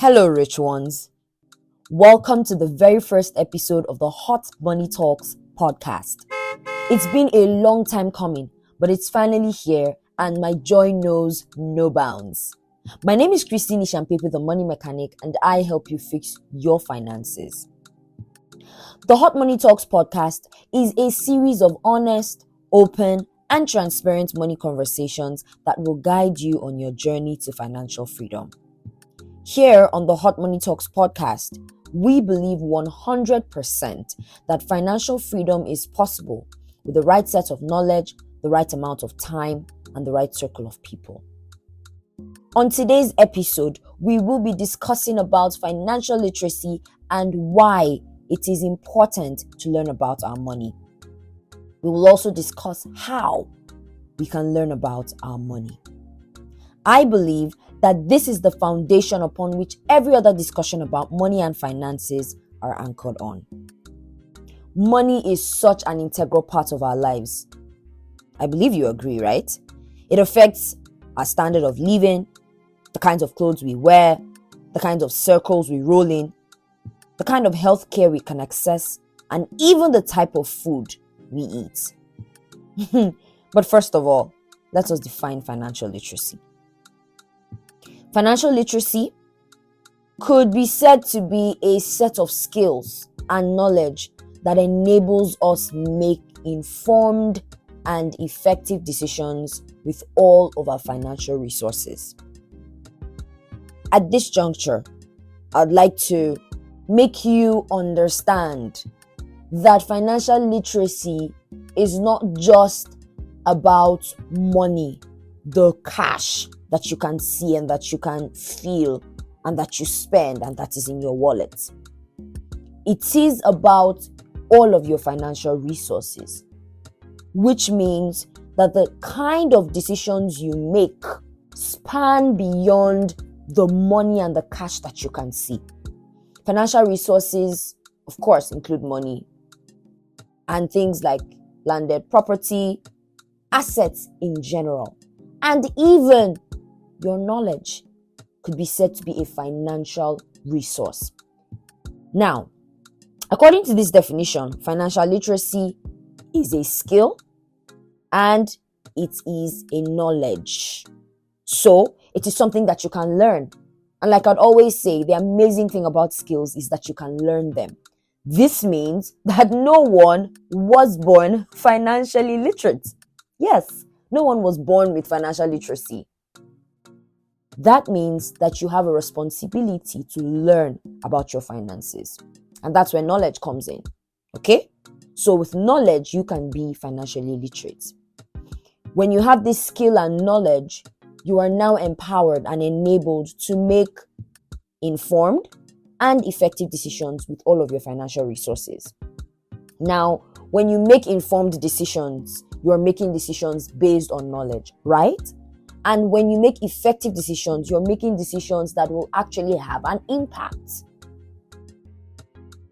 Hello, rich ones. Welcome to the very first episode of the Hot Money Talks podcast. It's been a long time coming, but it's finally here and my joy knows no bounds. My name is Christine Ishampepe, the Money Mechanic, and I help you fix your finances. The Hot Money Talks podcast is a series of honest, open, and transparent money conversations that will guide you on your journey to financial freedom. Here on the Hot Money Talks podcast, we believe 100% that financial freedom is possible with the right set of knowledge, the right amount of time, and the right circle of people. On today's episode, we will be discussing about financial literacy and why it is important to learn about our money. We will also discuss how we can learn about our money. I believe that this is the foundation upon which every other discussion about money and finances are anchored on. Money is such an integral part of our lives. I believe you agree, right? It affects our standard of living, the kinds of clothes we wear, the kinds of circles we roll in, the kind of healthcare we can access, and even the type of food we eat. But first of all, let us define financial literacy. Financial literacy could be said to be a set of skills and knowledge that enables us make informed and effective decisions with all of our financial resources. At this juncture, I'd like to make you understand that financial literacy is not just about money, the cash that you can see and that you can feel and that you spend and that is in your wallet. It is about all of your financial resources, which means that the kind of decisions you make span beyond the money and the cash that you can see. Financial resources, of course, include money and things like landed property, assets in general, and even your knowledge could be said to be a financial resource. Now, according to this definition, financial literacy is a skill and it is a knowledge. So, it is something that you can learn. And like I'd always say, the amazing thing about skills is that you can learn them. This means that no one was born financially literate. Yes, no one was born with financial literacy. That means that you have a responsibility to learn about your finances. And that's where knowledge comes in. Okay? So with knowledge, you can be financially literate. When you have this skill and knowledge, you are now empowered and enabled to make informed and effective decisions with all of your financial resources. Now, when you make informed decisions, you are making decisions based on knowledge, right? And when you make effective decisions, you're making decisions that will actually have an impact.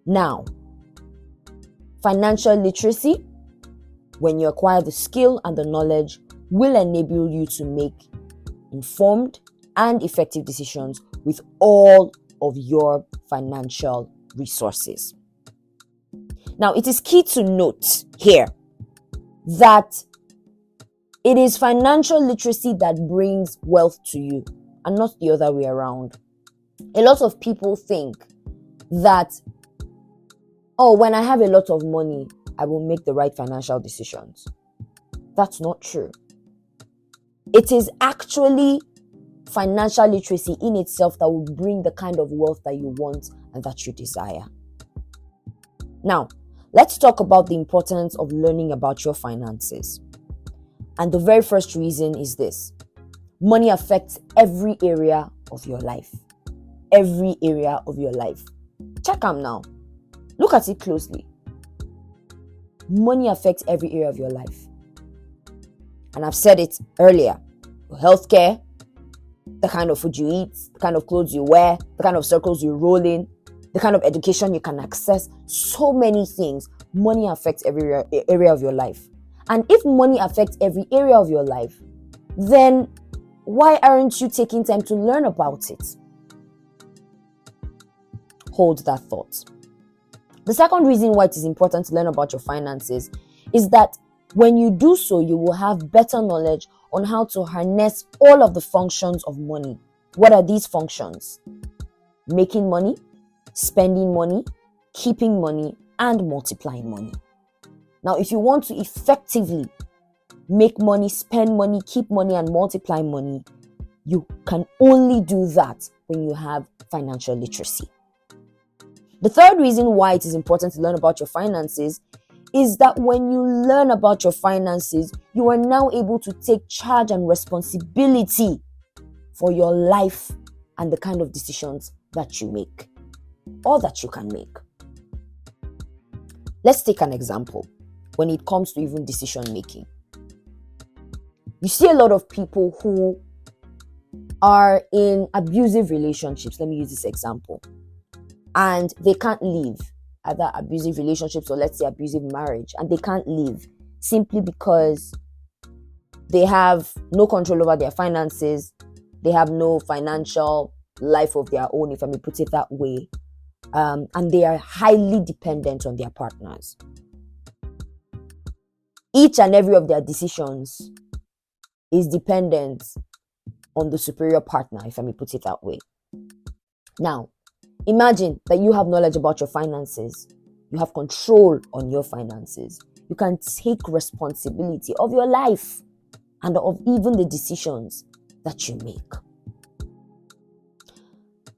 Now, financial literacy, when you acquire the skill and the knowledge, will enable you to make informed and effective decisions with all of your financial resources. Now, it is key to note here that it is financial literacy that brings wealth to you and not the other way around. A lot of people think that, when I have a lot of money, I will make the right financial decisions. That's not true. It is actually financial literacy in itself that will bring the kind of wealth that you want and that you desire. Now, let's talk about the importance of learning about your finances. And the very first reason is this. Money affects every area of your life. Every area of your life. Check them now. Look at it closely. Money affects every area of your life. And I've said it earlier. Your healthcare, the kind of food you eat, the kind of clothes you wear, the kind of circles you roll in, the kind of education you can access, so many things. Money affects every area of your life. And if money affects every area of your life, then why aren't you taking time to learn about it? hold that thought. The second reason why it is important to learn about your finances is that when you do so, you will have better knowledge on how to harness all of the functions of money. What are these functions? Making money, spending money, keeping money, and multiplying money. Now, if you want to effectively make money, spend money, keep money, and multiply money, you can only do that when you have financial literacy. The third reason why it is important to learn about your finances is that when you learn about your finances, you are now able to take charge and responsibility for your life and the kind of decisions that you make or that you can make. Let's take an example when it comes to even decision making. You see a lot of people who are in abusive relationships. Let me use this example. And they can't leave either abusive relationships or let's say abusive marriage, and they can't leave simply because they have no control over their finances. They have no financial life of their own, if I may put it that way. And they are highly dependent on their partners. Each and every of their decisions is dependent on the superior partner, if I may put it that way. Now, imagine that you have knowledge about your finances. You have control on your finances. You can take responsibility of your life and of even the decisions that you make.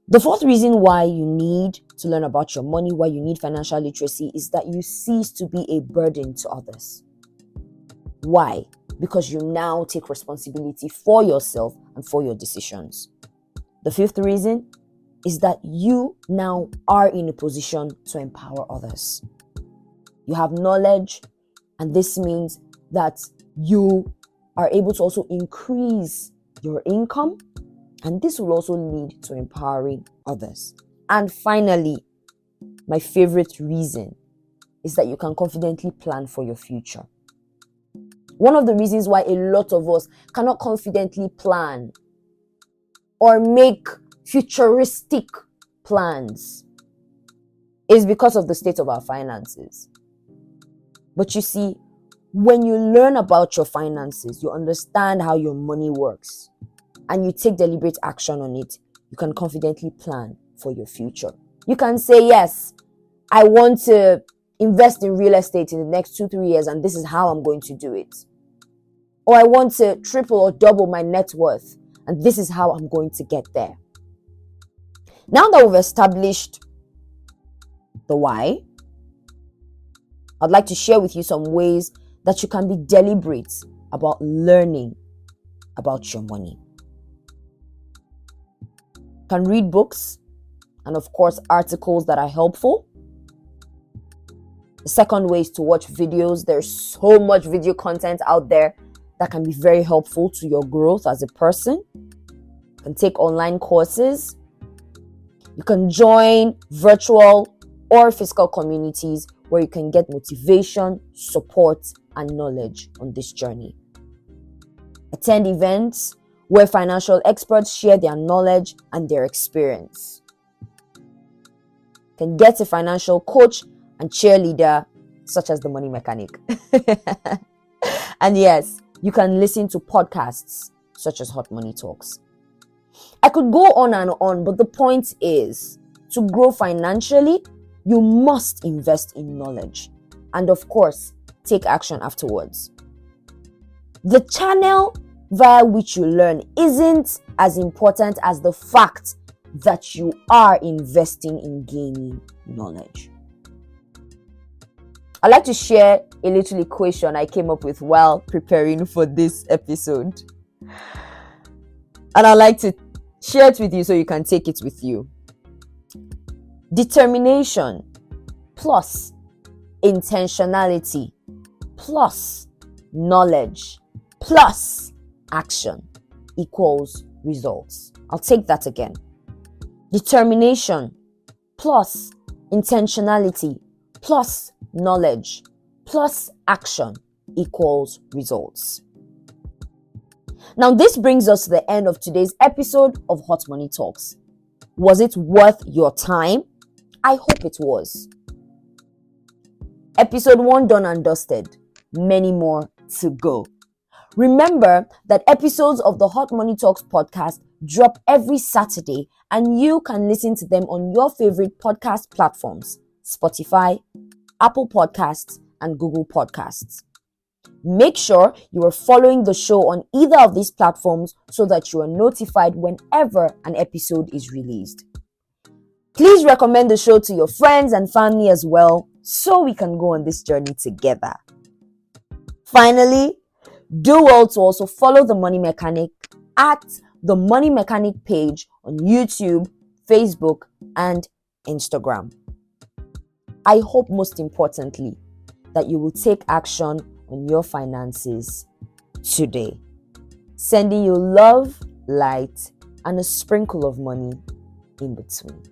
The fourth reason why you need to learn about your money, why you need financial literacy, is that you cease to be a burden to others. Why? Because you now take responsibility for yourself and for your decisions. The fifth reason is that you now are in a position to empower others. You have knowledge, and this means that you are able to also increase your income, and this will also lead to empowering others. And finally, my favorite reason is that you can confidently plan for your future. One of the reasons why a lot of us cannot confidently plan or make futuristic plans is because of the state of our finances. But you see, when you learn about your finances, you understand how your money works, and you take deliberate action on it, you can confidently plan for your future. You can say, yes, I want to invest in real estate in the next 2-3 years, and this is how I'm going to do it. Or I want to triple or double my net worth, and this is how I'm going to get there. Now that we've established the why, I'd like to share with you some ways that you can be deliberate about learning about your money. You can read books and, of course, articles that are helpful. The second way is to watch videos. There's so much video content out there that can be very helpful to your growth as a person. You can take online courses. You can join virtual or physical communities where you can get motivation, support, and knowledge on this journey. Attend events where financial experts share their knowledge and their experience. You can get a financial coach and cheerleader such as the Money Mechanic. And yes, you can listen to podcasts such as Hot Money Talks. I could go on and on, but the point is, to grow financially, you must invest in knowledge and, of course, take action afterwards. The channel via which you learn isn't as important as the fact that you are investing in gaining knowledge. I'd like to share a little equation I came up with while preparing for this episode. And I'd like to share it with you so you can take it with you. Determination plus intentionality plus knowledge plus action equals results. I'll take that again. Determination plus intentionality plus knowledge plus action equals results. Now, this brings us to the end of today's episode of Hot Money Talks. Was it worth your time? I hope it was. Episode 1 done and dusted. Many more to go. Remember that episodes of the Hot Money Talks podcast drop every Saturday, and you can listen to them on your favorite podcast platforms: Spotify, Apple Podcasts, and Google Podcasts. Make sure you are following the show on either of these platforms so that you are notified whenever an episode is released. Please recommend the show to your friends and family as well, so we can go on this journey together. Finally, do well to also follow The Money Mechanic at The Money Mechanic page on YouTube, Facebook, and Instagram. I hope most importantly that you will take action on your finances today. Sending you love, light, and a sprinkle of money in between.